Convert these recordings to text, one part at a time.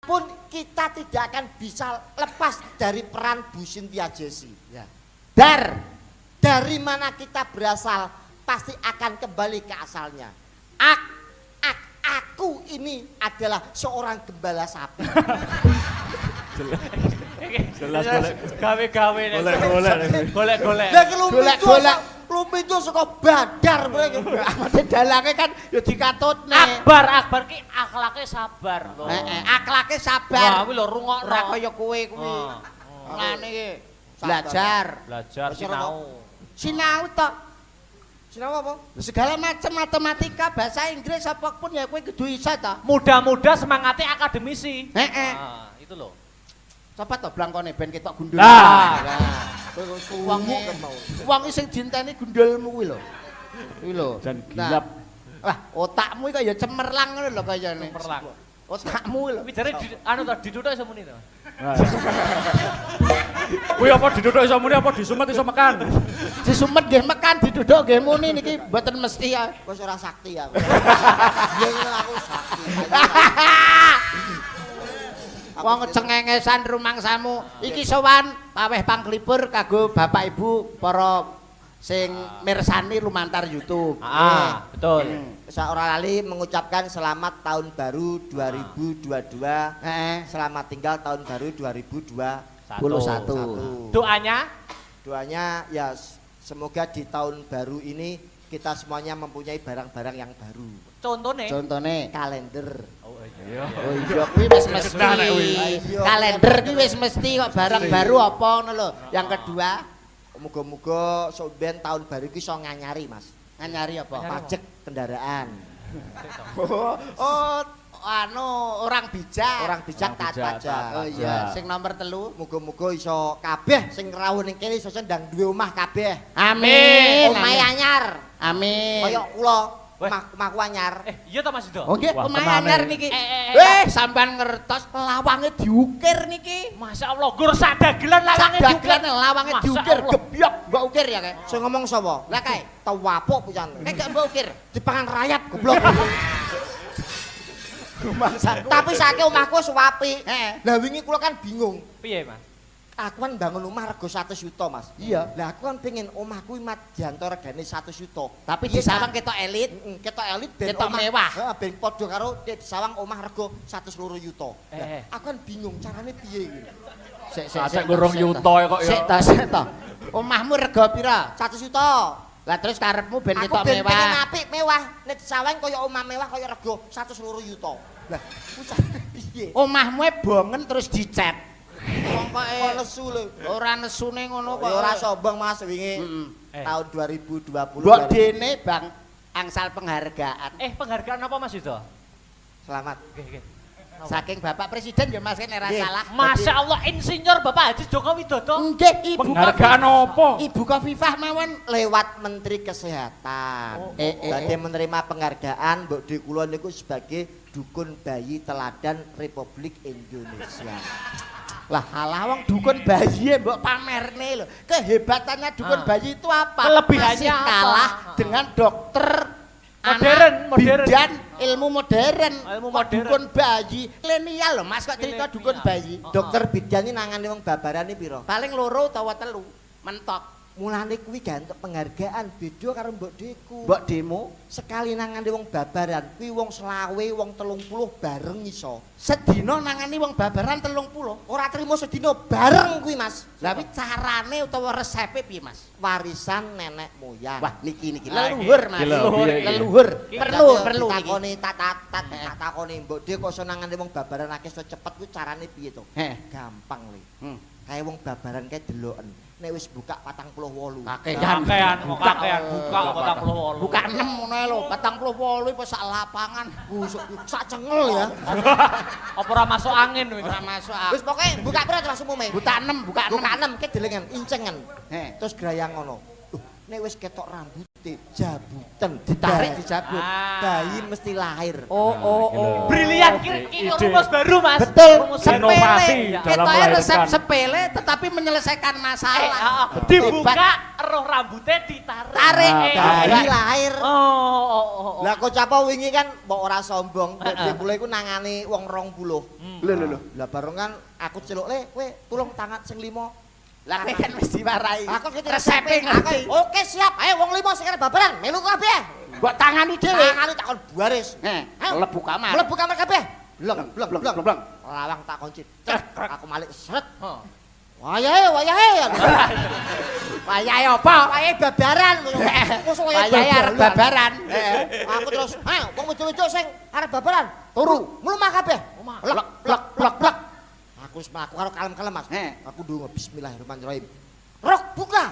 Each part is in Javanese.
pun kita tidak akan bisa lepas dari peran Bu Cynthia Jessy. Ya. Dari mana kita berasal pasti akan kembali ke asalnya. Aku ini adalah seorang gembala sapi. Jelas gawe-gawe golek-golek. Golek-golek lumit itu suka badar mereka. Dalange kan ya dikatutne. Akbar ki akhlake sabar lho. Akhlake sabar. Wah, kuwi lho rungokno. Ora kaya kowe kuwi. Ngene iki belajar sinau. Sinau to. Sinau apa? Segala macam matematika, bahasa Inggris apapun ya kowe kudu iso to. Muda-muda semangatnya akademisi. Heeh. Itu loh. Coba to blangkone ben ketok gundul. Wong sing dinteni gundulmu kuwi lho. Kuwi lho. Dan gilap. Wah, otakmu iki kaya cemerlang ngono lho kayane. Cemerlang. Otakmu lho. Kuwi jare anu to dituthuk iso muni to. Kuwi apa diduduk iso muni apa disumet iso mekan? Disumet nggih mekan diduduk nggih muni niki mboten mesti ya. Wis ora sakti aku. Iya aku sakti. Wong cengengesan rumangsamu iki sowan paweh panglipur kanggo Bapak Ibu para sing mirsani lumantar YouTube. Betul. Saya ora lali mengucapkan selamat tahun baru 2022. Selamat tinggal tahun baru 2021. Doanya ya semoga di tahun baru ini kita semuanya mempunyai barang-barang yang baru. Contohnya kalender. Oh iya kuwi wis mesti. Kalender kuwi wis mesti kok barang baru apa ngono lho. Yang kedua, muga-muga sampeyan tahun baru iki iso nganyari, Mas. Nganyari apa? Pajak kendaraan. Anu orang bijak taat pajak. Oh iya, sing nomor 3 muga-muga iso kabeh sing rawuh ning kene iso ndang duwe omah kabeh. Amin. Omahe anyar. Amin. Kaya kula omahku anyar. Iya ta Mas Ido? Oh nggih, omahe anyar niki. Sampean ngertos lawange diukir niki. Masyaallah, gur sadagelan lawange diukir. Sadagelan lawange diukir, gebyok mbok ukir ya kae. Sing ngomong sapa? Lah kae, tau wapuk pisan. Kae gak mbok ukir. Dipangan rayap goblok. Tapi saiki omahku wis apik. Lah wingi kula kan bingung. Piye, Mas? Aku kan bangun omah rego 100 juta, Mas. Iya. Lah aku kan pengen omahku mat diantar regane 100 juta. Tapi disawang ketok elit, ketok elit ben ketok mewah. Heeh, ben padha karo disawang omah rego 102 juta. Aku kan bingung carane piye iki. Sik gurung yuta kok ya. Sik to. Omahmu rego pira? 100 juta. Lah terus karepmu ben ketok mewah. Aku ben pengen mewah. apik mewah. Nek disawang kaya omah mewah kaya rego 102 juta. Lah, ku carane piye? Omahmu bongen terus dicet. Pokoke nesu lho. Ora nesune ngono kok. Ora sombong Mas wingi. Tahun 2020. Mbok dene Bang angsal penghargaan. Penghargaan apa Mas Ido? Selamat. Nggih. Saking Bapak Presiden ya Mas ora salah. Masya Allah Insinyur Bapak Haji Joko Widodo. Nggih, Ibu penghargaan apa? Ibu Khofifah mawon lewat Menteri Kesehatan. Badhe menerima penghargaan Mbok Di kula niku sebagai dukun bayi teladan Republik Indonesia. Lah halah wong dukun bayi mbok pamerne lho. Kehebatannya dukun bayi itu apa? Kelebihannya masih kalah dengan dokter modern. Bidan ilmu modern. Dukun bayi milenial lho Mas kok cerita dukun bayi. Dokter bidan ini nangani wong babaran iki pira? Paling 2 utawa 3 mentok. Mulane kuwi gak entuk penghargaan beda karo Mbok Deku. Mbok Demo sekali nangani wong babaran kuwi wong 20, wong 30 bareng iso. Sedina nangani wong babaran 30. Ora trimo sedina bareng kuwi Mas. Lah kuwi carane utawa resepe piye Mas? Warisan nenek moyang. Wah niki leluhur Mas. Leluhur. Perlu takoni takoni Mbok Dek kok iso nangani wong babaran akeh iso cepet kuwi carane piye to? Gampang lho. Kae wong babaran kae deloken. Nek wis buka 48. Kakean buka 48. Buka 6 ngono lho, 48 wis sak lapangan. Sak cengel ya. Apa ora masuk angin kuwi? Ora masuk angin. Wis pokoke buka pira terus umume? Buka 6, buka 6 ke delengen incengen. Terus grayang ngono. Nek wis ketok rambute rambutnya jabutan Ditarik Bayi- dijabut. bayi mesti lahir. Oh. Brilian ki rumus baru Mas. Betul, Rumus baru. Inovasi sepele. dalam Kita resep melahirkan. sepele tetapi menyelesaikan masalah. Dibuka roh rambutnya ditarik. Tarik. Bayi lahir. Oh. Lah kok capa wingi kan mbok ora sombong, mbok mulai ku nangani wong 20. Lho. Lah bareng kan aku celuk le, kowe tulung tangan sing 5. Lah kowe kan mesti warai. Aku ngerti resepe ngerti. Oke siap, ayo wong 5 sing arep babaran, melu kabeh. Mbok tangani dhewe. Tangane takon baris. Mlebu kamar. Mlebu kamar kabeh. Bleng. Bleng. Lawang tak kunci. Aku malik sret. Wayahe. Wayahe apa? Wayahe babaran. Wis Wayahe arep babaran. Aku terus, "Ayo, wong wedok-wedok sing arep babaran, turu, mlumah kabeh." Plek. Aku wis mlaku karo kalem-kalem, Mas. Aku ndonga bismillahirrahmanirrahim. Rok buka.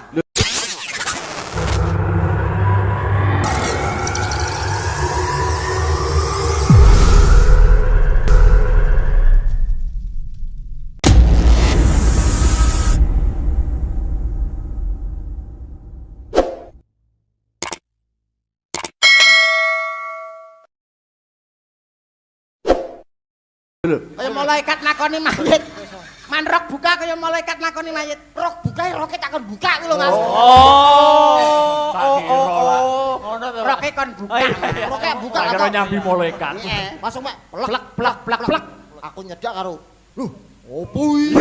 Kaya malaikat nakoni mayit. Manrok buka kaya malaikat nakoni mayit. Rok buka, roke takon buka kuwi lho, Mas. Ngono to. Roke kon buka. Roke buka Tak kira nyambi malaikat. Langsung mek Plek. Aku nyedak karo. Loh, opo iki?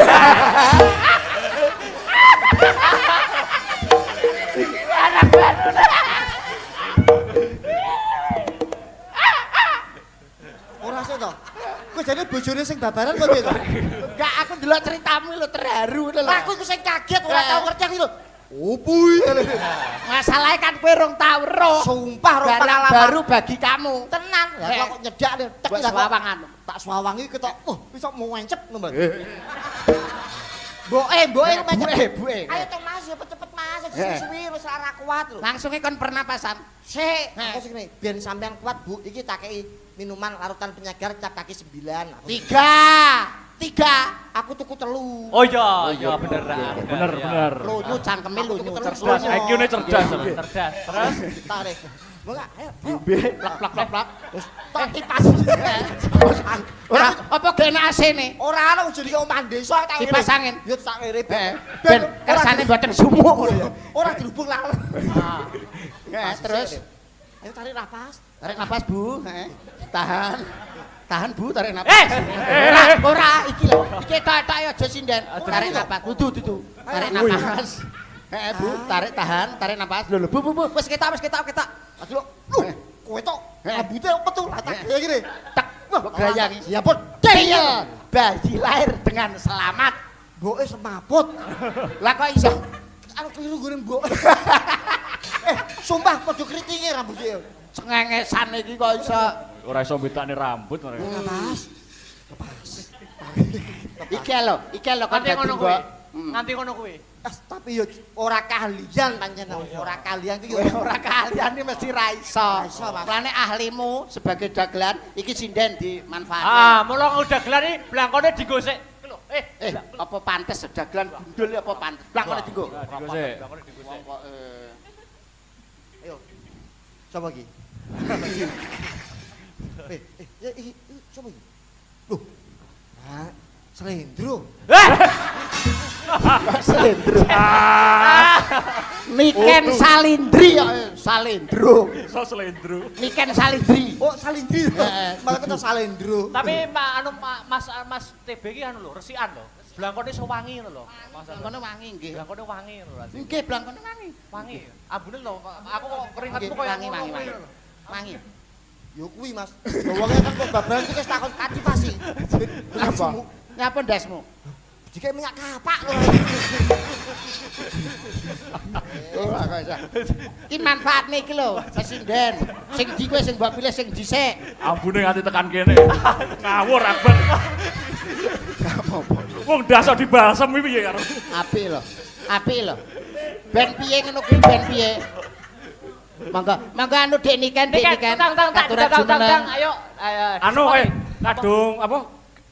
Ora sih to. Kowe jane bojone sing babaran kok piye to? Enggak, aku ndelok ceritamu lho terharu lho. Aku iku sing kaget ora tau ngerti aku lho. Opo iki? Masalahe kan kowe rong tau weruh. Sumpah ro Barang pengalaman baru bagi kamu. tenan. Lah kok nyedak nek tek Buat lah kok. sewawangan. Tak swawangi ketok. Iso mencep ngono. Mboke mencep. Buke. Ayo to Mas, ya cepet Mas. Suwi wis ora kuat lho. Langsungnya kon pernapasan. Sik, aku sing ngene, ben sampean kuat Bu, iki tak kei minuman larutan penyegar cap kaki 9. Tiga. Aku tuku 3. Oh iya beneran. Bener. Lunyu cangkeme lunyu. Cerdas, IQ-ne cerdas. Cerdas. Terus Tarik. Mbok ayo. Plak. Terus tak kipas. Ora apa gene AC-ne? Ora ana jadi omah desa tak Kipas angin. Yo tak ngirit. Ben kersane mboten sumuk. Ora dirubung lah. Terus Ayo tarik nafas. tarik napas, Bu. Tahan Bu, tarik napas. Ora iki lho. Iki tak aja sinden. Tarik napas. Dudu. Tarik napas. Bu, tarik napas. Lho, Bu. Wis ketok. Aduh, lu kowe tok rambutnya metu lah tak kayak gini. Tak grayangi. Ya pun. Deyel. Bayi lahir dengan selamat. Mboke semaput. Lah kok iso? Aku keliru gone mbok. Sumpah padha kritinge rambutnya. Cengengesan iki kok iso. Ora iso mbetane rambut mereka. Iki lho kan nganti dadi ngono mbok. kuwi. Nganti ngono kuwi. Tapi yo ora kalian panjenengan, ora kalian iki yo Ora kalian iki mesti ra iso. iso, Mas. Mulane ahlimu sebagai dagelan iki sinden dimanfaatkan. Mula udah gelar iki blangkone digosek. Iki lho. Apa pantes dagelan gundul apa pantes? Blangkone dienggo. Digosek. Blangkone digosek. Ayo. Coba iki. Iki coba iki. Loh. Nah, Slendro. Slendro. Niken Salindri Salendro. Iso slendro. Niken Salindri. Oh, Salindri. Malah kita Salendro. Tapi Mas TB iki anu lho, resikan lho. Blangkone iso wangi ngono lho. Mas Blangkone wangi nggih. blangkone wangi ngono lho. Nggih, blangkone wangi. Wangi. Ambune lho, aku kok keringetku Nggih, koyo wangi. Wangi. Yo kuwi Mas. Wonge kan kok babaran iki wis takon katipasi. Apa? Nyapa ndasmu? Dike minyak kapak lho. Ora kok iso. Iki manfaatne iki lho, sinden. Sing ndi kowe sing mbok pilih sing dhisik. Ambune nganti tekan kene. Ngawur abet. Wong dasar dibalsem iki piye karo. Apik lho. Ben piye ngono kuwi ben piye? Mangga anu Dek Niken. Tang, ayo. Anu kae kadung apa?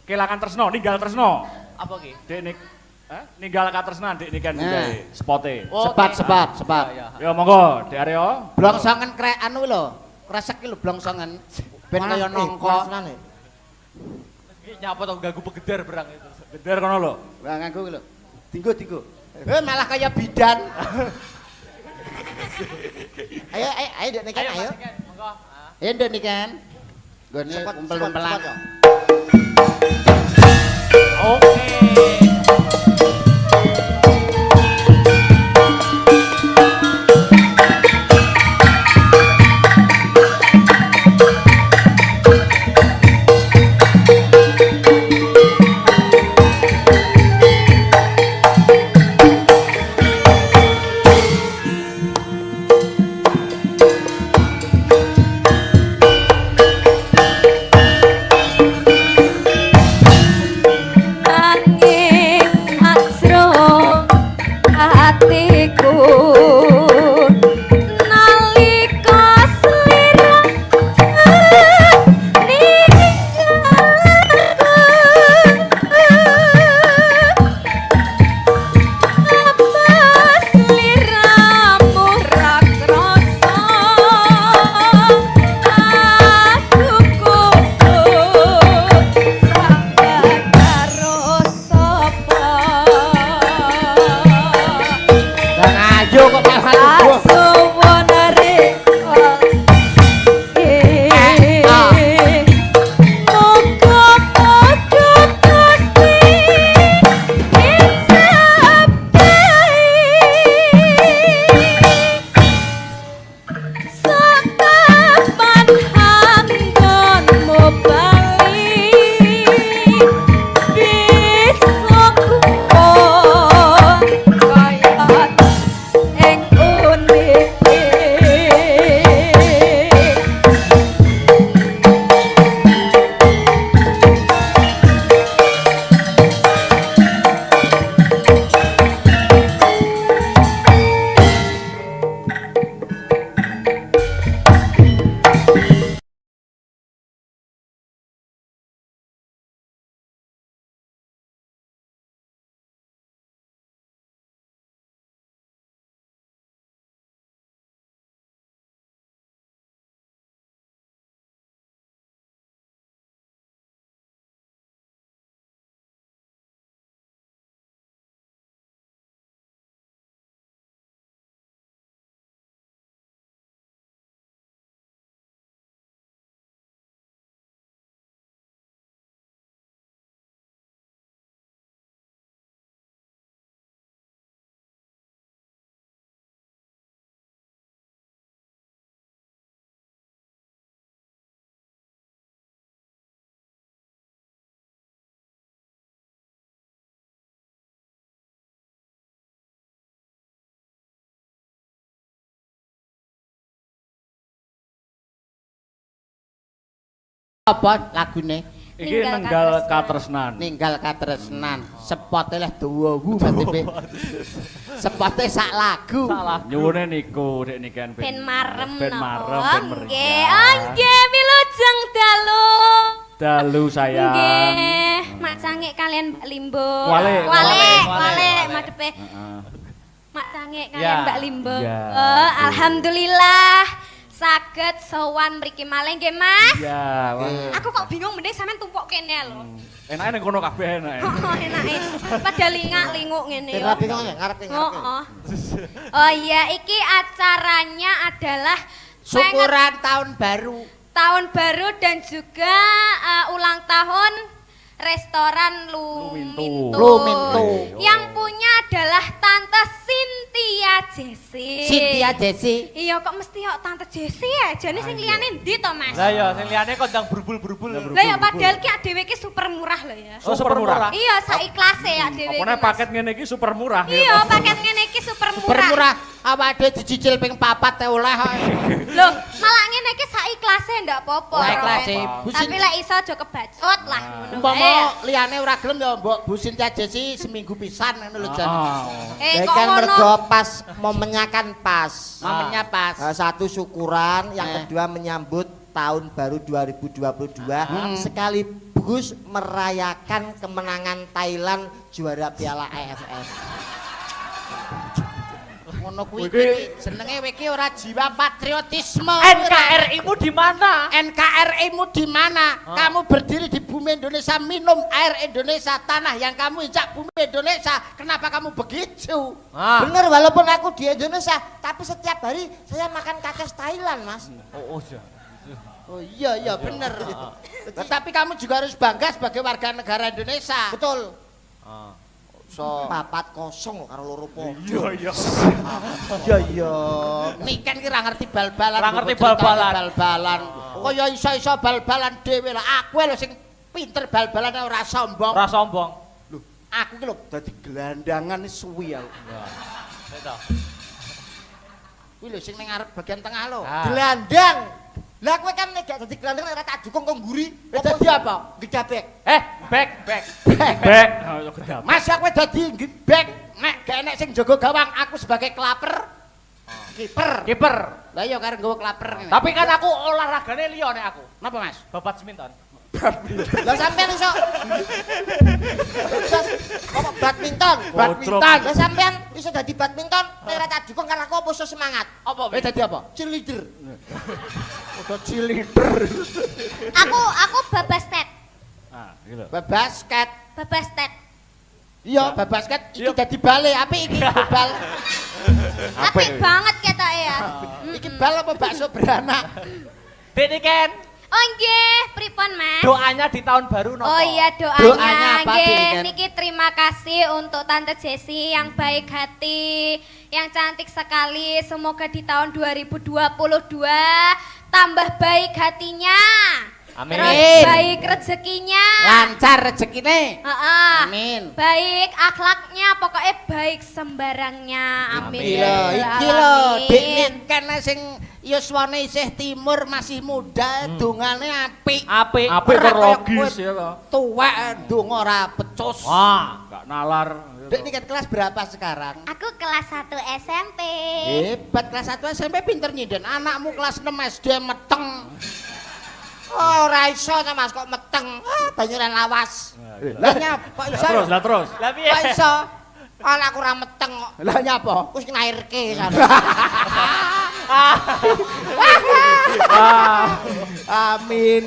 Kelangan tresno, ninggal tresno. Apa ki? Dek nik Ninggal katresnan dik niken gawe spote. Sepat. Iya. Ya monggo, Dik Aryo. Blongsongen krek anu lho. Kresek iki lho blongsongen. Ben kaya nangka. Iki nyapa to ganggu pegedar berang itu. Geder kono lho. Lah nganggo lho. Dinggo. Malah kaya bidan. Ayo Dek Niken ayo. Monggo. Ya ndek niken. Nggone umpel-umpelan. Oke. Apa lagune? Iki nenggal katresnan. Ninggal katresnan. Sepote leh dawa berarti pe. Sepote sak lagu. Nyuwune niku Dik Niken Ben marem ben napa? marem ben meriah. Nggih, nggih milujeng dalu. Dalu sayang. Nggih, Mak Cangik kalian Mbak Limbo. Wale. Madepe. Heeh. Mak Cangik Ya. kalian Mbak Limbo. Ya. Alhamdulillah saged sowan mriki malih nggih, Mas. Iya, Aku kok bingung mending sampean tumpuk kene lho. enake ning kono kabeh enake. Oh, enake. Padahal lingak-linguk ngene yo. Rapi kok ngarep Oh, oh iya, iki acaranya adalah Syukuran tahun baru. tahun baru dan juga ulang tahun restoran Luminto. Luminto. Yang punya adalah Tante Cynthia Jesse. Cynthia Jesse. Iya kok mesti kok Tante Jesse ya? Jane sing liyane ndi to, Mas? Lah ya, sing liyane kok ndang berbul-berbul. Lah ya padahal ki dhewe ki super murah lho ya. Oh, super murah. Iya, saiklase ya dhewe. Apane paket ngene iki super murah. Iya, paket ngene iki super murah. Bermurah. Awake dicicil ping 4 oleh kok. Loh, malah ngene iki saiklase ndak apa-apa. Lah iklase. Tapi lek iso aja kebacut lah ngono. Umpama wae. liyane ora gelem ya mbok Bu Cynthia Jesse seminggu pisan ngono lho Jan. Eh Ya kok kan ngono? mergo pas momennya kan pas. Momennya pas. Satu syukuran, yang Eh. kedua menyambut tahun baru 2022 sekaligus bagus merayakan kemenangan Thailand juara Piala AFF. Ngono kuwi jenenge kowe iki ora jiwa patriotisme. NKRI-mu di mana? NKRI-mu di mana? Kamu berdiri di bumi Indonesia, minum air Indonesia, tanah yang kamu injak bumi Indonesia. Kenapa kamu begitu? Bener, walaupun aku di Indonesia, tapi setiap hari saya makan kakek Thailand, Mas. Oh iya bener. Tetapi kamu juga harus bangga sebagai warga negara Indonesia. Betul. So 4-0 karo loro podo. Iya. iya. Niken ki ora ngerti bal-balan. Ora ngerti bal-balan. Bal-balan. Kaya iso-iso bal-balan dhewe lah. Aku lho sing pinter bal-balan ora sombong. Ora sombong. Lho, aku ki lho dadi gelandangan suwi aku. Beto. Kuwi lho sing ning ngarep bagian tengah lho. Gelandang. Lah kowe kan nek gak dadi gelandang ora tak dukung kok mburi. Dadi apa? Gedabek. Back. Back. Mas aku dadi back. Nek gak enek sing jaga gawang, aku sebagai klaper. Kiper. Lah iya karo nggawa klaper ngene. Tapi kan aku olahragane liya nek aku. Napa Mas? Babat seminton. Lah sampean iso. Badminton. Badminton. Lah sampean iso dadi badminton, nek ora tak dukung karena aku apa iso semangat. Apa? Kowe dadi apa? Cheerleader. Udah cheerleader. Aku babasket. Ah, gitu. Babasket. Babasket. Iya, babasket iki dadi bale, apik iki bal. Apik banget ketoke ya. Iki bal apa bakso beranak? Dek Niken, Oh nggih, pripun Mas? doanya di tahun baru nopo? Oh iya Doanya doanya apa, nggih. Dik? Niki terima kasih untuk Tante Jessi yang baik hati, yang cantik sekali. Semoga di tahun 2022 tambah baik hatinya. Amin. Terus baik rezekinya. Lancar rezekine. Heeh. Amin. Baik akhlaknya, pokoknya baik sembarangnya. Amin. Amin. Ya Lho, Rabbal iki lho, Alamin. Dik Niken sing yuswane isih timur masih muda, dongane apik. Apik. Apik Ora kaya logis kowe ya toh. Tuwek donga ora pecus. Wah, Gak nalar. Dik Niken kelas berapa sekarang? Aku kelas 1 SMP. Hebat, kelas 1 SMP pinter nyinden. Anakmu kelas 6 SD meteng. Oh, ora iso ta Mas kok meteng. Banyuran lawas. Lah nyapa iso? Lah terus. lah piye? Kok iso? Anakku ora meteng kok. Lah nyapa? Wis nglairke kan. Amin.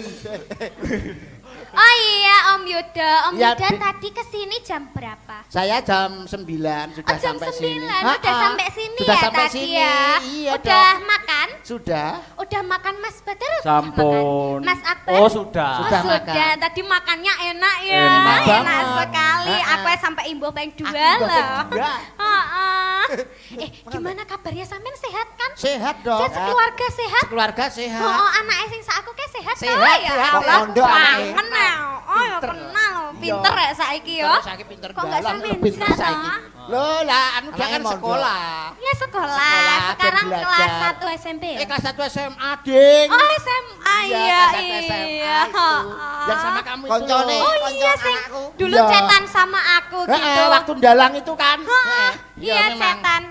Oh iya Om Yuda, Ya, Yuda Dik. tadi kesini jam berapa? Saya jam 9 sudah Oh, jam sampai 9, sini. udah Ha-ha. sampai sini Sudah ya sampai tadi sini. ya? Iya Udah dong. makan? Sudah. Udah makan Mas Badar? Sampun. Makan. Mas Akbar? Oh, sudah. Sudah Sudah. makan. Tadi makannya enak ya. Enak banget. sekali. Ha-ha. Aku sampai imbuh peng dua Aku imbuh peng loh. dua. Ha-ha. Gimana kabarnya sampean sehat kan? Sehat dong. Sehat sekeluarga sehat? Keluarga sehat. Oh, anaknya sing sak aku ke sehat Sehat, toh, ya sehat. Allah. Kok pondok anake? Kenal. Oh, ya Pinter. kenal. Pinter Iya. ya saiki ya. Terus saiki pinter Kok nggak dalan, sampean pinter bisa, saiki. toh? Loh lah, anu dia Anaknya kan mondok. sekolah. Ya sekolah. Sekolah, Sekarang belajar. kelas 1 SMP ya? Kelas 1 SMA, Ding. Oh, SMA Iya, iya. kelas 1 SMA Iya. itu. Yang sama kamu itu. Koncone. loh. Oh iya Konco sing anakku. dulu Iya. cetan sama aku gitu. Waktu dalang itu kan. Heeh, iya memang. cetan.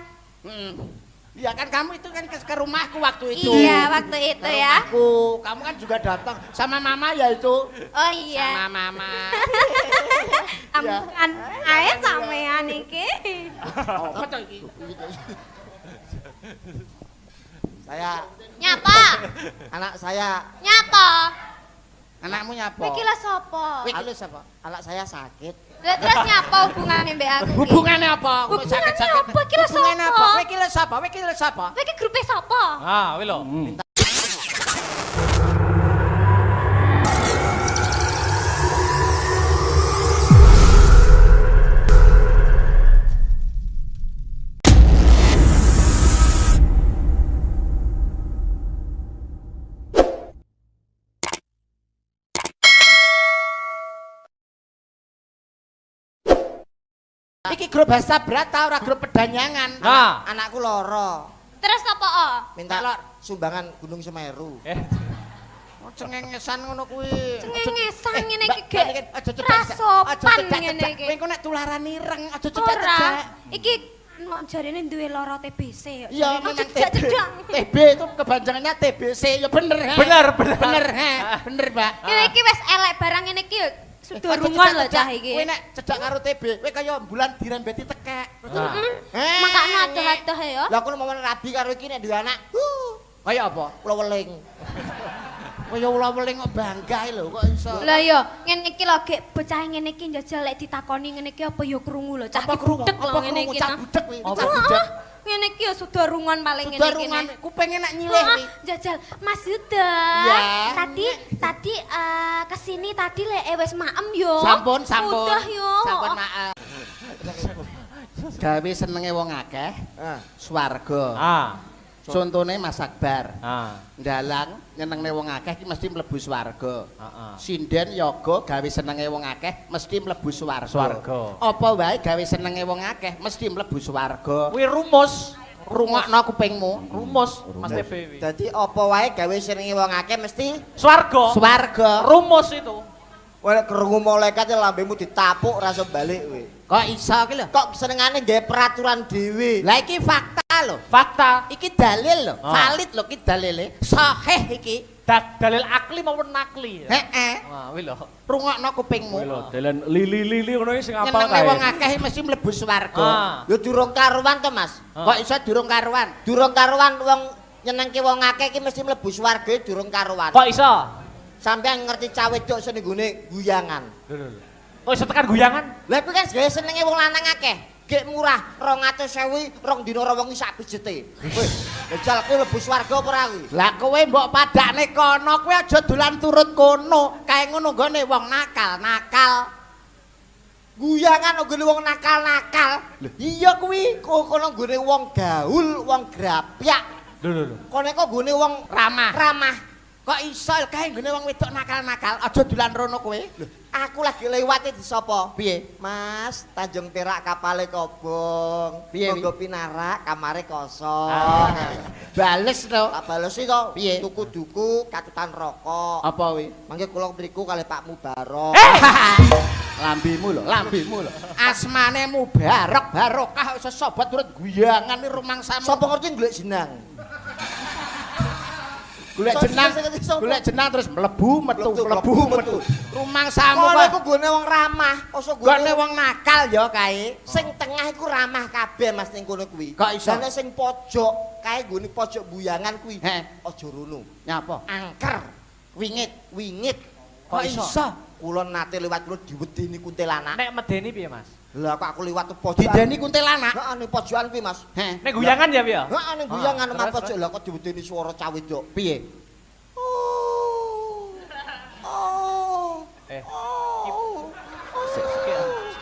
Iya kan kamu itu kan ke rumahku waktu itu. Iya waktu itu Ke ya. rumahku. Kamu kan juga datang sama mama ya itu. Oh iya. Sama mama. Ampunan ae sampean iki. Oh, betul iki. Saya Nyapa? anak saya Nyapa? Anakmu nyapa? Kowe iki lho sapa? Kowe iki lho sapa? anak saya sakit. Lah terus nyapa hubungane mbek aku iki? Hubungannya apa? Kok Hubungannya sakit-sakit? apa? Iki lho Hubungannya sapa? apa? Kowe iki lho sapa? Kowe iki lho sapa? Kowe iki grupe sapa? Ah, kuwi lho. Iki grup bahasa berat ta ora grup pedanyangan. Nah, Anakku loro. Terus apa o? Minta Lor. sumbangan Gunung Semeru. Oh, cengengesan ngono kuwi. Cengengesan ngene Mbak, iki gek Mbak, aja rasopan cedak-cedak. ngene iki. Kowe engko nek tularan ireng, aja Ora. cedak-cedak. Iki Nek jarene duwe lara TBC. Iya, memang cedang. TB itu kepanjangannya TBC. Ya bener, he. Bener. Bener, he. Bener, Mbak. Kowe iki wis elek barang ngene iki ya sudah rungon lho cah iki. Kowe nek cedak karo TB, kowe kaya bulan dirembeti tekek. Makane adoh-adoh ya. Lah aku mau rabi karo iki nek duwe anak. Kaya apa? Kula weling. Kaya ula-weling kok bangga lho kok iso. Lah ya, ngene iki lho gek bocah ngene iki njajal lek ditakoni ngene iki apa ya krungu lho, cah Apa krungu? budek lho Apa ngene krungu iki. cah nah. budek kuwi? Heeh, Cah budek. Ngene iki ya sudah rungon paling ngene iki. Darungan kupenge nak nyilih Heeh, iki. jajal Mas Yuda. Ya. Tadi kesini tadi lek wis maem yo. Sampun. Udah yo. Sampun maaf. Gawe senenge wong akeh, swarga. Contone Mas Akbar. Ndalang nyenengne wong akeh iki mesti mlebu swarga. Sinden yoga gawe senenge wong akeh mesti mlebu swarga. Apa wae gawe senenge wong akeh mesti mlebu swarga. Kuwi rumus. Rungokno kupingmu. Rumus Mas TB kuwi. Dadi apa wae gawe senenge wong akeh mesti Swarga. Swarga. Rumus itu. kowe krungu malaikat lambemu ditapuk ora iso balik kowe. Kok iso ki lho? Kok senengane gawe peraturan dhewe. Lah iki fakta lho. Fakta. Iki dalil lho. Valid lho ki dalile. Sahih iki. Dalil akli maupun nakli. Heeh. Wah, kuwi lho. Rungokno kupingmu. Kuwi lho, dalan lili-lili ngono iki sing apal Nyenenge kae. wong akeh mesti mlebu swarga. Ya durung karuan to, Mas. Kok iso durung karuan? Durung karuan wong nyenengke wong akeh iki mesti mlebu swarga durung karuan. Kok iso? Sampeyan ngerti cah wedok sing nggone guyangan. Kok iso tekan guyangan? Lah kuwi kan gawe senenge wong lanang akeh. Gek murah 200.000 rong dina ora wengi sak pijete. Wis, jajal kowe mlebu swarga apa ora kuwi? Lah kowe mbok padakne kono, kowe aja dolan turut kono. Kae ngono nggone wong nakal. Guyangan nggone wong nakal-nakal. Lho iya kuwi kono nggone wong gaul, wong grapyak. Lho. Kono kok nggone wong ramah. Kok iso kae nggone wong wedok nakal-nakal, aja dolan rono kowe. Aku lagi lewat di sapa? Piye? Mas, Tanjung Perak kapale kobong. Piye, Monggo pinarak kamare kosong. Bales to. Tak balesi to. Piye? Tuku duku katutan rokok. Apa kuwi? Mangke kula mriku kalih Pak Mubarok. Lambimu lho. Asmane Mubarok barokah iso sobat turut guyangan iki rumangsamu. Sapa ngerti golek jenang? Golek jenang terus mlebu metu. Rumangsamu Kono kok iku gone wong ramah, oso gone wong nakal ya kae. sing tengah iku ramah kabeh Mas ning kono kuwi. Kok iso? Lah sing pojok, kae gone pojok buyangan kuwi. Aja rono. Nyapa? Angker, wingit. Kok iso? Kula nate liwat kula diwedeni kuntilanak. Nek medeni piye, Mas? Lah kok aku liwat pojokan. Dideni kuntilanak. Heeh, ning pojokan kuwi, Mas. Nek guyangan ya piye? Heeh, ning guyangan terus, nang pojok. Lah kok diwedeni swara cah wedok. Piye?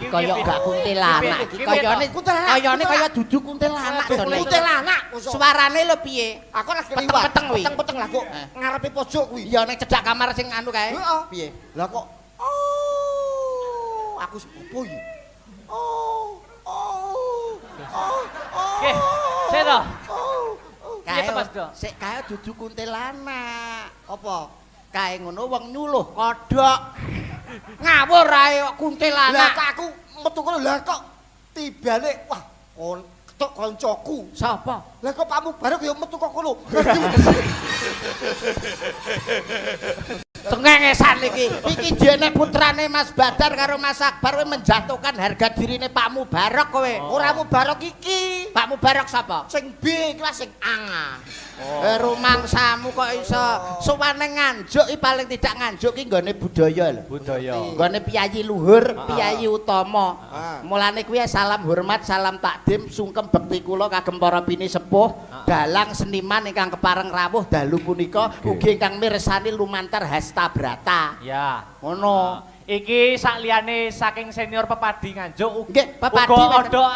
Kaya gak kuntilanak iki kayane kaya dudu kuntilanak to nek. Kuntilanak. Suarane lho piye? Aku lagi liwat. Peteng kuwi. Peteng lah kok ngarepe pojok kuwi. Ya nek cedak kamar sing anu kae. Heeh. Piye? Lah kok aku sepupu iki. Oke, sik to. Kae Piye to, Mas Do? sik kae dudu kuntilanak. Apa? Kae ngono wong nyuluh kodhok. Ngawur ae kok Lah kuntilanak. kok aku metu kono lah kok tibane wah ketok koncoku. Sapa? Lah kok Pak Mubarok ya metu kok kono. Cengengesan iki. Iki dene putrane Mas Badar karo Mas Akbar kowe menjatuhkan harga dirine Pak Mubarok kowe. Ora Mubarok iki. Pak Mubarok sapa? Sing B kelas sing A. Rumangsamu kok iso suwane nganjuk iki paling tidak nganjuk ki nggone budaya lho. Budaya. Nggone piyayi luhur, piyayi utama. Mulane kuwi salam hormat, salam takdim, sungkem bekti kula kagem para bini sepuh, dalang seniman ingkang kepareng rawuh dalu punika ugi ingkang mirsani lumantar hasta brata. Ya. Ngono. Iki sakliyane saking senior pepadi Nganjuk Nggih, pepadi uga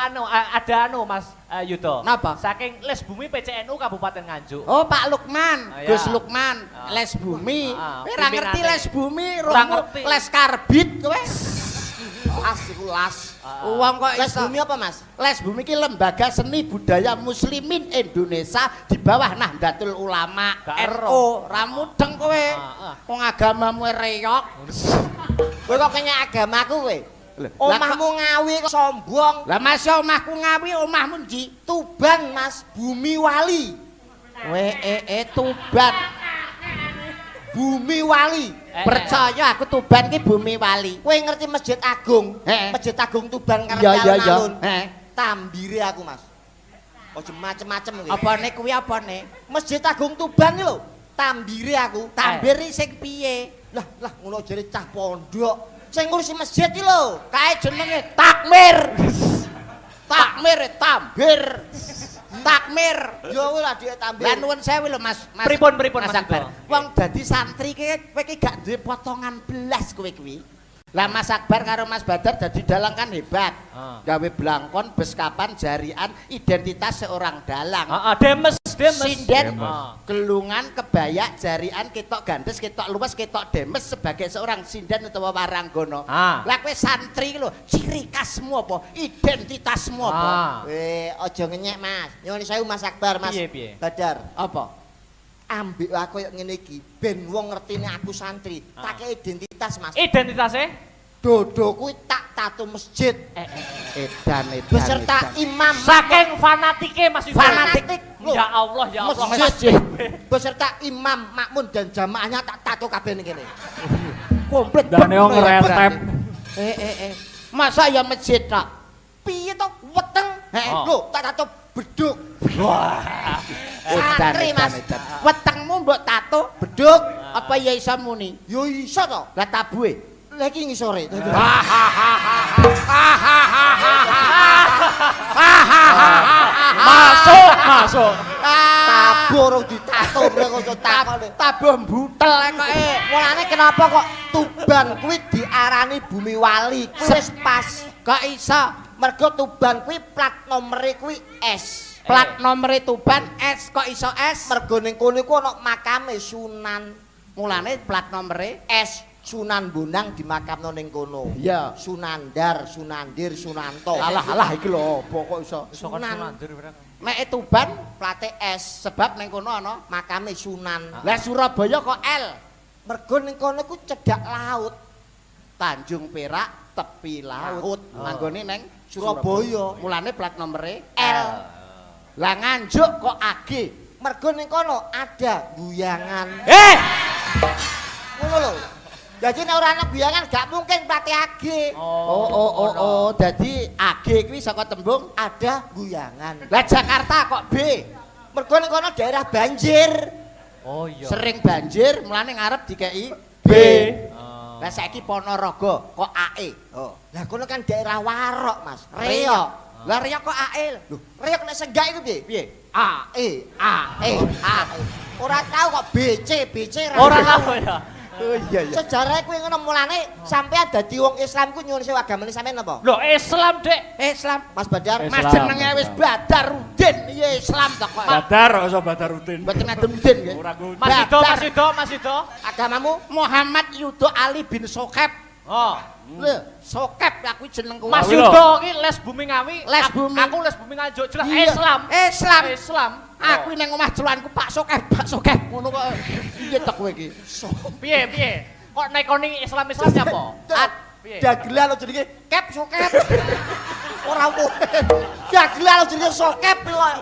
ada anu Mas Yudo. Napa? Saking Les Bumi PCNU Kabupaten Nganjuk. Oh, Pak Lukman, Ya. Gus Lukman, Les Bumi. Kowe ora ngerti pimpinane. Les Bumi, Ora romo ngerti. Les Karbit kowe. Las iku las. Wong kok Les iso. bumi apa, Mas? Les Bumi ki lembaga seni budaya muslimin Indonesia di bawah Nahdlatul Ulama Gak NU. Ra mudeng kowe. Wong agamamu reyok. Kowe kok kenya agamaku kowe? Omahmu Ngawi kok sombong. Lah masa omahku Ngawi, omahmu ndi? Tuban, Mas, Bumi Wali. Tuban. Bumi Wali. Percaya aku Tuban ki Bumi Wali. Kowe ngerti Masjid Agung? Masjid Agung Tuban karep alun-alun. Tambire aku, Mas. Ojo macem-macem kuwi. Apane kuwi apane? Masjid Agung Tuban iki lho. Tambire aku. Tambir sing piye? Lah ngono jare cah pondok. Sing ngurusi masjid iki lho. Kae jenenge takmir. Takmir tambir. Takmir. Ya wis lah dhek tambir. Lah nuwun sewu lho Mas. Pripun Mas Akbar. Wong dadi santri ki kowe ki gak duwe potongan belas kowe kuwi. Lah Mas Akbar karo Mas Badar dadi dalang kan hebat. Gawe blangkon, beskapan, jarian, identitas seorang dalang. Demes. Sinden, gelungan, kebaya, jarian, ketok gandes, ketok luwes, ketok demes sebagai seorang sinden utawa waranggono. Lah kowe santri lho, ciri khasmu apa? Identitasmu apa? Aja ngenyek, Mas. Nyuwun sewu Mas Akbar, Mas. Piye? Badar. Apa? Ambek aku koyo ngene iki, ben wong ngertine aku santri. Tak kei identitas, Mas. Identitasnya? Dodo kuwi tak tato masjid. Edan. Beserta imam. Saking fanatike Mas Yudo. Fanatik. Ya Allah, ya Allah. Masjid. Beserta imam, makmun dan jamaahnya tak tato kabeh ning kene. Komplit. Dan yang ngeretep. Masa ya masjid tak? Piye to weteng? Lho, tak tato beduk. Wah. Santri, Mas. Wetengmu mbok tato Beduk. apa ya iso muni? Yo iso to. Lah tabuhe. Lah iki ngisore. Masuk. Tabuh urung ditato mereka kok takone. Tabuh mbutel kok. Mulane kenapa kok Tuban kuwi diarani Bumi Wali? Wis pas. Kok iso? Mergo Tuban kuwi plat nomere kuwi S. Plat nomere Tuban S kok iso S? Mergo ning kono iku ana makame Sunan. Mulane plat nomere S Sunan Bonang dimakamno ning kono. Iya. Sunandar, Sunandir, Sunanto. Alah iki lho apa kok iso? Sunandir barang. Nek Tuban plate S sebab ning kono ana makame Sunan. Lah Surabaya kok L. Mergo ning kono ku cedhak laut. Tanjung Perak tepi laut. Manggone ning Surabaya. Mulane plat nomere L. Lah Nganjuk kok AG. Mergo ning kono ada guyangan. Ngono lho. Jadi nek ora ana guyangan gak mungkin plate AG. Oh, dadi AG kuwi saka tembung Ada guyangan. Lah Jakarta kok B. Mergo ning kono daerah banjir. Oh iya. Sering banjir, mulane ngarep dikei B. Lah saiki Ponorogo kok AE. Lah kono kan daerah Warok, Mas. Reok. Reok. Lah Reok kok AE. Lho, Reok nek senggak iku piye? Piye? AE. Ora tau kok BC Ora tahu ya. Oh iya. Sejarah kuwi ngono mulane sampean dadi wong Islam ku nyuwun sewu agamane sampean apa? Loh, Islam, Dek. Islam. Mas Badar. Islam. Mas jenenge wis Badarudin. Iya Islam to kok. Badar, iso Badaruddin. Mboten Ademudin nggih. Ora kudu. Mas Yudo. Agamamu? Muhammad Yudo Ali bin Sokep. Oh. Lho, Sokep aku jenengku. Mas Awi Yudo iki les Bumi Ngawi. Les Bumi. Aku les Bumi Nganjuk. Jelas Iya. Islam. Islam. Aku nang omah celuanku Pak Sokep. Ngono kok. Piye to kowe iki? Piye? Kok nekoni Islam-Islamnya apa? Piye? Dagelan lo jenenge Kep Sokep. Ora mungkin. Dagelan lo jenenge Sokep kok.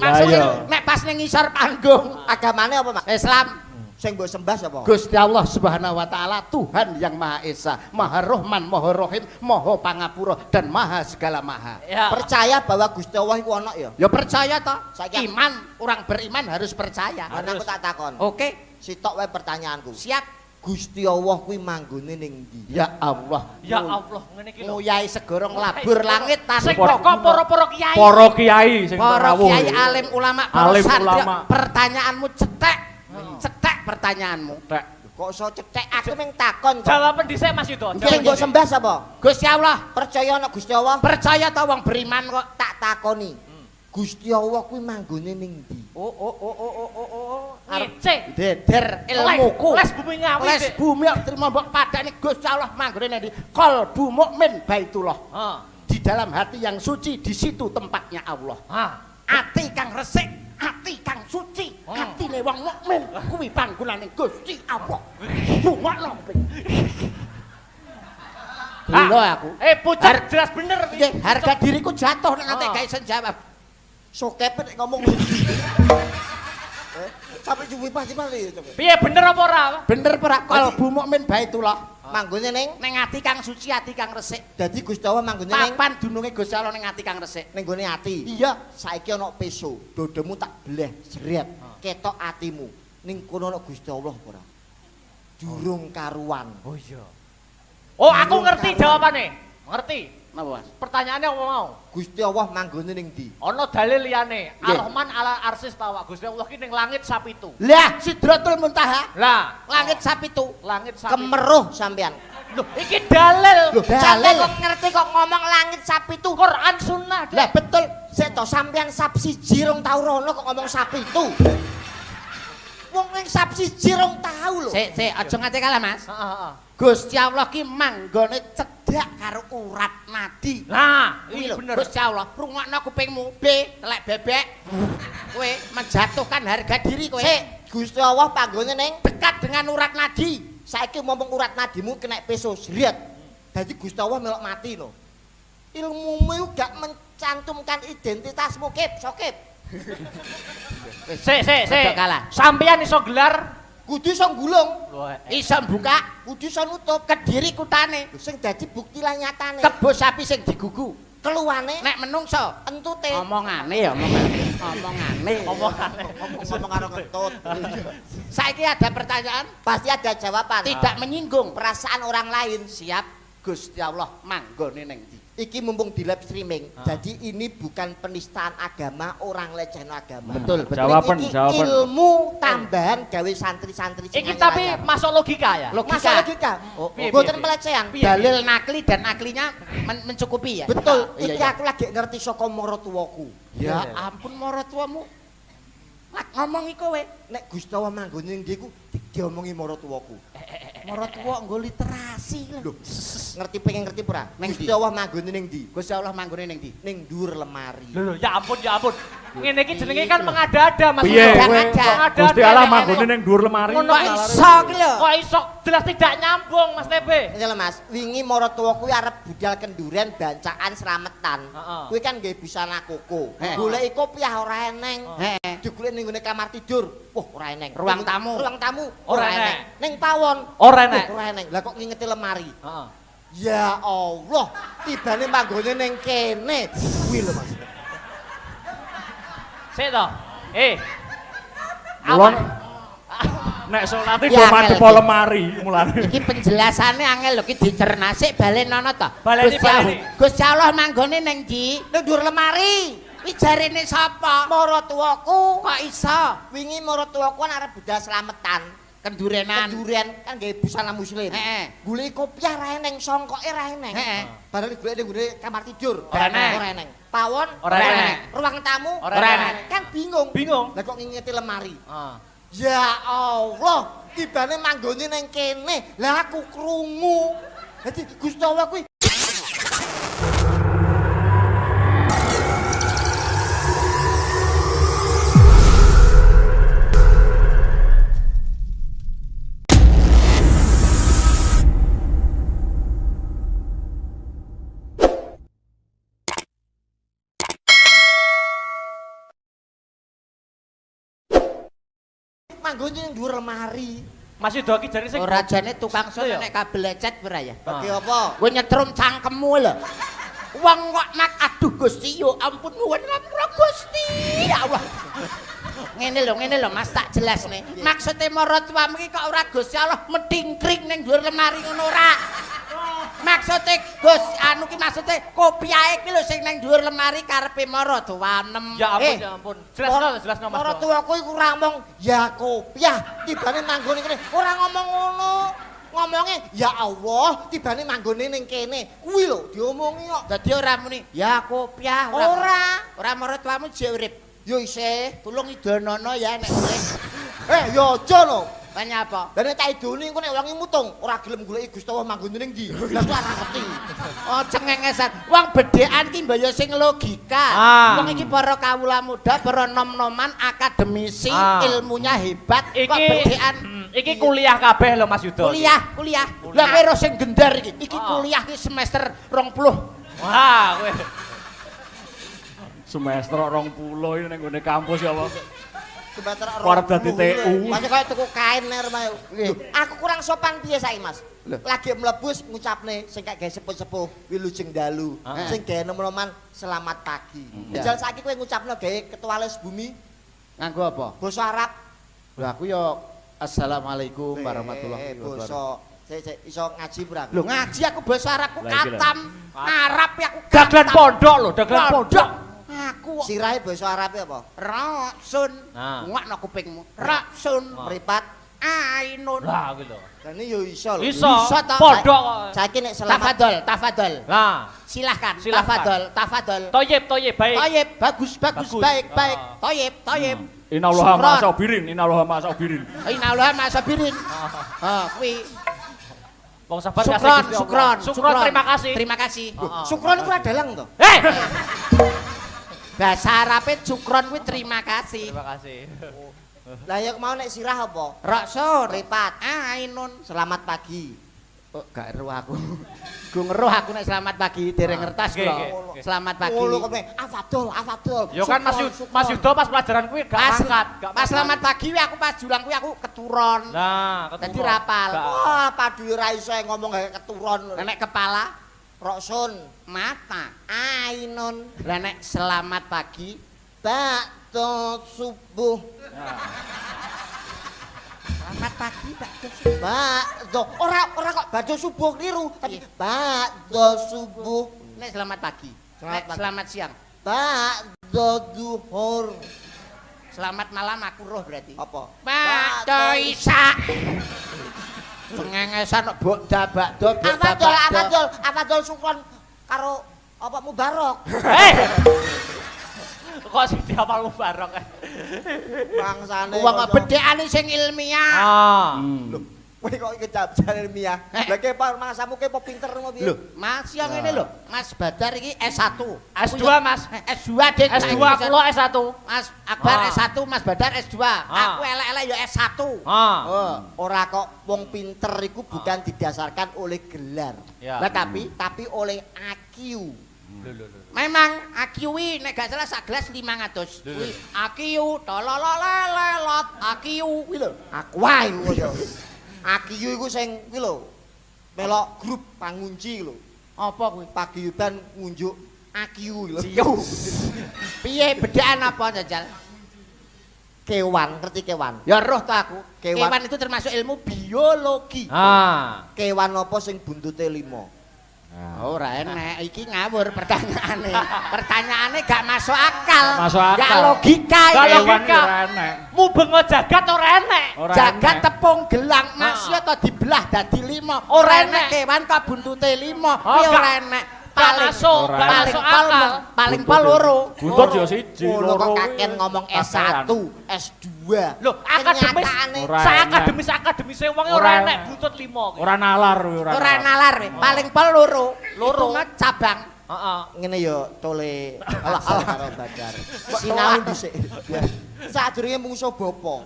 Maksudnya nek pas ning ngisor panggung Agamane apa, Mas? Islam Sing mbok sembah sapa? Gusti Allah Subhanahu wa taala Tuhan yang Maha Esa, Maha Rahman, Maha Rahim, Maha Pangapura dan Maha segala Maha. Ya. Percaya bahwa Gusti Allah iku ana ya? Ya percaya toh? Saiki- Iman, orang beriman harus percaya. Ana aku tak takon. Oke, Sitok wae pertanyaanku. siap. Gusti Allah kuwi manggone ning ndi? Ya Allah. Ya Allah, ngene iki lho. Nguyai segoro nglabur langit Sing tanpa pokok para-para kiai. Para kiai sing para rawuh. kiai alim ulama para Alim santri. ulama. Pertanyaanmu cetek. Cetek pertanyaanmu. Kok iso cetek aku ming takon kok. Jawaban dhisik Mas Yudo. Sing mbok sembah sapa? Gusti Allah, Percaya ana Gusti Allah? percaya ta wong beriman kok. Tak takoni. Gusti Allah kuwi manggone ning ndi? Ngecek. Deder ilmuku. Les Bumi Ngawi. Les Dek. bumi terima mbok padane Gusti Allah manggone ning ndi? Qalbu mukmin baitullah. Di dalam hati yang suci di situ tempatnya Allah. Ati kang resik, ati kang suci, atine wong mukmin kuwi panggonane Gusti Allah. Bungokno. Gelo aku. Pucuk jelas bener. Nggih, harga diriku jatuh nek nganti gak iso jawab. Sokep nek ngomong. Sampai cuwi pasti mali. Piye bener apa ora? Bener ora kalbu mukmin baitullah. Manggone ning ati kang suci, ati kang resik. dadi Gusti Allah manggone ning Papan dununge Gusti Allah ning ati kang resik. ning gone ati. Iya, Saiki ana peso, dodomu tak bleh jret. Ketok atimu. Ning kono ana Gusti Allah ora? Durung karuan. Oh iya. Oh, aku ngerti jawabane. Ngerti. napa Mas? Pertanyaannya apa mau? Gusti Allah manggone ning ndi? Ana dalil liyane. Nggih. Ar-Rahman ala arsis tawa. Gusti Allah ki ning langit sapitu. Lah, Sidratul Muntaha. Lah, Langit sapitu. langit sapitu. Kemeruh sampean. Loh, iki dalil. Loh, sampean kok ngerti kok ngomong langit sapitu? Quran sunnah. Lah betul. Sik to sampean sap siji rong tau rono kok ngomong sapitu. Wong ning sap siji rong tau lho. Sik, aja nganti kalah, Mas. Heeh. Gusti Allah ki manggone cedhak karo urat nadi. Nah, Kuwi ini lho, bener. Gusti Allah, rungokno kupingmu. B, telek bebek. Kowe menjatuhkan harga diri kowe. Sik, Gusti Allah panggone ning Dekat dengan urat nadi. saiki ngomong urat nadimu kena peso jret. Dadi Gusti Allah melok mati no. Ilmumu iku gak mencantumkan identitasmu, Kip, sokip. Sik. Rada kalah. Sampeyan iso gelar Kudu iso nggulung, Iso buka kudu iso nutup. kediri kutane. Sing dadi bukti lan nyatane. Kebo sapi sing digugu. Keluwane Nek menungso entute. omongane ya omongane. Ngomong karo kentut. Saiki ada pertanyaan Pasti ada jawaban. tidak menyinggung Perasaan orang lain. siap Gusti Allah manggone ning ndi. Iki mumpung di live streaming. Jadi ini bukan penistaan agama, orang lecehno agama. Betul. Jawaban, Iki jawaban. ilmu tambahan gawe santri-santri sing iki anyar tapi anyar. masuk logika ya. Masa logika. Piye, Mboten piye? pelecehan. Piye? Dalil nakli dan aklinya mencukupi ya. Betul. Iya, Iki iya. aku lagi ngerti saka maratuwaku. Ya ampun maratuamu. Lak ngomong iku kowe. Nek Gusti Allah manggone ning ndi ku diomongi maratuwaku. Maratuwa nggo literasi lho. Ngerti pengen ngerti ora? Ning Gusti ndi? Allah manggone ning ndi? Gusti Allah manggone ning ndi? Ning dhuwur lemari. Loh, ya ampun. Ngene iki jenenge kan mengada-ada Mas. Piye Jangan kowe? ada. Gusti Allah manggone ning dhuwur lemari. Ngono Kok iso ki lho. Kok iso jelas tidak nyambung Mas TB. Ini lho Mas, wingi maratuwa kuwi arep budal kenduren bancaan slametan. Heeh. Kuwi kan nggih busana koko. Heeh. Goleki kopiah ora eneng. Heeh. Digolek ning nggone kamar tidur. Wah, ora eneng. Ruang tamu. Ruang tamu Ora ora eneng. eneng. Ning pawon Ora enek. Ora eneng. Lah kok ngingeti lemari. Heeh. Ya Allah, tibane manggone ning kene. Kuwi lho Mas. Sik to. Mulon nek salate Ya, do mantep angel. lemari mulane. Iki penjelasane angel lho ki dicerna sik balenono to. Baleni, baleni. Gusti Allah manggone ning ndi? Ning dhuwur lemari. Kuwi jarene sapa? Maratuwaku Kok iso? wingi maratuwaku kan arep budal slametan. Kendurenan. Kenduren kan nggih busana muslim. Heeh. Goleki kopiah ra eneng, songkoke ra eneng. Heeh. Bareng golek ning nggone kamar tidur. Ora eneng. Ora eneng. Pawon Ora eneng. Ruang tamu Ora eneng. Kan bingung. Bingung. Lah kok ngingeti lemari. Heeh. Ya Allah, tibane manggone ning kene. Lah aku krungu. Dadi Gusti Allah kuwi manggone ning dhuwur lemari. Mas Yudo ki jare sing Ora jane tukang sun Iya. nek kabel lecet ora ya. Bagi apa? Kowe nyetrum cangkemmu lho. Wong kok nak aduh Gusti yo ampun nuwun ngapura Gusti. Ya Allah. Ngene lho Mas tak jelasne. Maksude maratuwamu iki kok ora Gusti Allah metingkring ning dhuwur lemari ngono ora. Maksude Gus anu ki maksude kopiahe ki lho sing ning dhuwur lemari karepe maratuwanem. Ya ampun. Jelasno Mas. Maratuwaku iku ora ngomong ya kopiah tibane manggone kene. Ora ngomong ngono. Ngomongnya ya Allah tibane manggone ning kene. Kuwi lho diomongi kok. Dadi ora muni ya kopiah ora maratuwamu jek urip. Yo isih. Tulung idonono ya nek boleh. Yo aja no. Tanya apa? Lah nek tak idoni engko nek wangi mutung ora gelem goleki Gusti Allah manggone ning ndi. Lah aku ora ngerti. Oh cengengesan. Wong bedhekan ki mbaya sing logika. Wong iki para kawula muda, para nom-noman, akademisi, ilmunya hebat. Kok bedhekan Iki kuliah kabeh lho Mas Yudo. Kuliah. Lah kowe sing gendar iki. Iki kuliah iki semester 20. Wah, kowe. Semester 20 ini ning gone kampus ya apa? Semester Arep dadi TU. Masih kaya tuku kain ner mah. Aku kurang sopan piye saiki, Mas? Lagi mlebu ngucapne sing kaya gawe sepuh-sepuh wilujeng dalu. Sing gawe nom-noman selamat pagi. Jal saiki kowe ngucapno gawe ketua les bumi Nganggo apa? basa Arab. Lah aku yo assalamualaikum warahmatullahi wabarakatuh. Sik iso ngaji berang. Lho ngaji aku bahasa Arab ku katam. Arab ya aku Dagelan pondok lho, dagelan pondok. Aku Sirahe basa Arabe apa? Raksun. Ngakno kupingmu. Raksun. Mripat. Ainun. Lah kuwi lho. Dene yo iso lho. Iso toh. pondok kok. Saiki nek selamat Tafadhol. Lah, Silahkan. Silahkan. Tafadhol. toyib baik. Toyib, bagus, baik. Toyib. Inallah ma sabirin, inallah ma sabirin. Inallah masabirin. Kuwi. Wong sabar Sukron, terima kasih. Terima kasih. Sukron iku adalang to. Bahasa Arabe sukron kuwi terima kasih. Terima kasih. Lah ya mau nek sirah apa? Raksun. Mripat. Ainun. Selamat pagi. Kok gak eruh aku. Gue ngeruh aku nek selamat pagi dereng ngertas kula. Oke. Selamat pagi. Ngono kok afadol. Yo kan Mas Yudo pas pelajaran kuwi gak angkat, gak Pas selamat pagi wi aku pas julang kuwi aku keturon. Nah, Dadi rapal. Wah, padu ra iso ngomong gawe keturon. Nek kepala Roksun, mata. Ainun, Lah nek selamat pagi bakdo subuh. selamat pagi bakdo Bakdo ora kok bakdo subuh keliru, tapi bakdo subuh. Nek selamat pagi. Selamat Nek pagi. selamat siang. Bakdo duhur. Selamat malam aku roh berarti. Apa? Bakdo isak. Pengengesan kok bakdo bakdo. Afadol sukron karo apa Mubarok. kok sing diapal Mubarok. Bangsane. Wong bedhekane sing ilmiah. Kowe kok kejab-jab ilmiah. Lah ke mangsamu ke apa pinter ngono piye? Lho, Mas yang ngene lho, Mas Badar iki S1. S2 Mas. S2 Dek. S2 kula S1. Mas Akbar S1, Mas Badar S2. Aku elek-elek ya S1. Ora kok wong pinter iku bukan didasarkan oleh gelar. Lah tapi oleh IQ. memang IQ nek gak salah sak gelas 500. Kuwi IQ tolololelelot IQ kuwi lho. Aku wae iku yo. IQ iku sing kuwi lho. Melok grup pangunci lho. Apa kuwi? Paguyuban ngunjuk IQ lho. Piye bedaan apa Jajal? Kewan, ngerti kewan? Ya roh to aku. Kewan. Kewan itu termasuk ilmu biologi. Kewan apa sing buntute 5? Ora enek, iki ngawur pertanyaane. Pertanyaane gak masuk akal. Masuk akal. Gak logika Gak iki. logika. Ora enek. Mubengo jagat ora enek. Ora Jagat enek. tepung gelang masih to dibelah dadi 5. Ora enek enek. kewan kok buntute 5. Kuwi ora enek. Gak masuk, Ora gak enek. masuk akal. Paling pol loro. Buntut yo siji, Ngono kok loro. kakek ngomong S1, S2. Loh, akademis. Kenyataane Ora Akademis wong ora Ora enek enek. buntut 5 kuwi. Ora nalar kuwi Ora nalar we. Paling pol loro. Loro. Itu mah cabang. Heeh. Ngene yo tole alah karo Badar. Sinau dhisik. Sadurunge mungsuh bapa.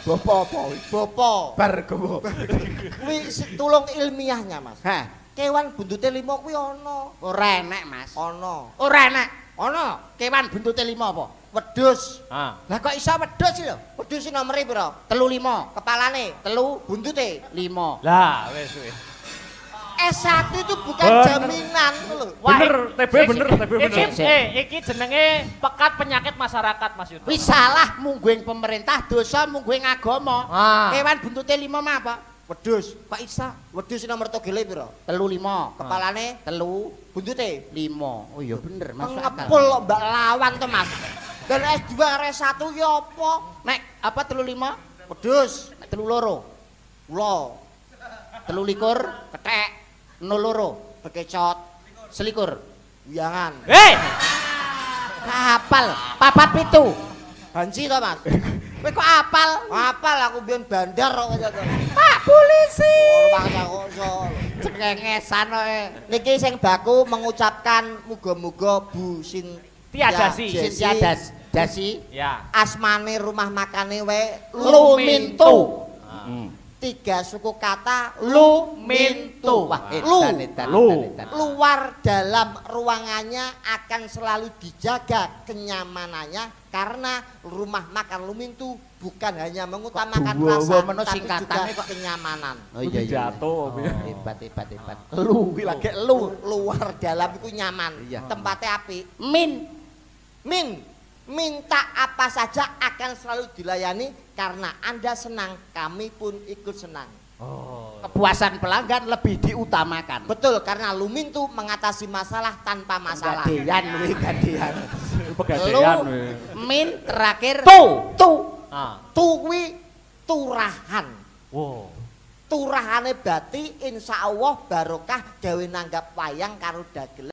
Bapa apa? Bapa. Bargowo. Kuwi tulung ilmiahnya, Mas. Hah, Kewan buntute 5 kuwi ana. ora enek, Mas. Ana. Ora enek. Ana. Kewan buntute 5 apa? Wedhus. Lah kok iso wedhus lho? Wedhus nomere pira? 35. Kepalane, Telu buntute 5. Lah, wis. S1 itu bukan Bener. jaminan lho. Bener, TB bener, TB bener. Iki jenenge pekat penyakit masyarakat Mas Yudo. Wis salah mungguing pemerintah, dosa mungguing agama. Kewan buntute 5 mah apa? Wedhus. Kok iso? Wedhus nomor togele pira? 35. Kepalane, Telu buntute 5. Oh iya bener, masuk akal. ngepul kok Mbak lawan to, Mas. Dan S2 R1 ki apa? Nek apa 35? Wedhus, Nek 32. ula, 23 kethek 02 bekecot, selikur. wiyangan. Apal, papat pitu. Banci to, Mas? Kowe kok apal? Apal aku biyen bandar kok kaya to. Pak polisi. Ora kok iso. Cengengesan kowe. Niki sing baku mengucapkan muga-muga Bu Tiadasi. Jesi Sintiadas. Jasi. Ya. Asmane rumah makane wae Lumintu. Tiga suku kata Lumintu. Wah, edan. Luar dalam ruangannya akan selalu dijaga kenyamanannya karena rumah makan Lumintu bukan hanya mengutamakan rasa tapi juga kenyamanan. Oh iya Jatuh. Hebat. Lu lagi lu. Luar dalam itu nyaman. Iya. Tempatnya api. Min. Minta apa saja akan selalu dilayani karena Anda senang, kami pun ikut senang. Kepuasan pelanggan lebih diutamakan. Betul, karena Lumintu mengatasi masalah tanpa masalah. Gadean. Pegadaian. Min terakhir Tu kuwi turahan. Wow. Turahane Bati insya Allah barokah gawe nanggap wayang karo dagelan.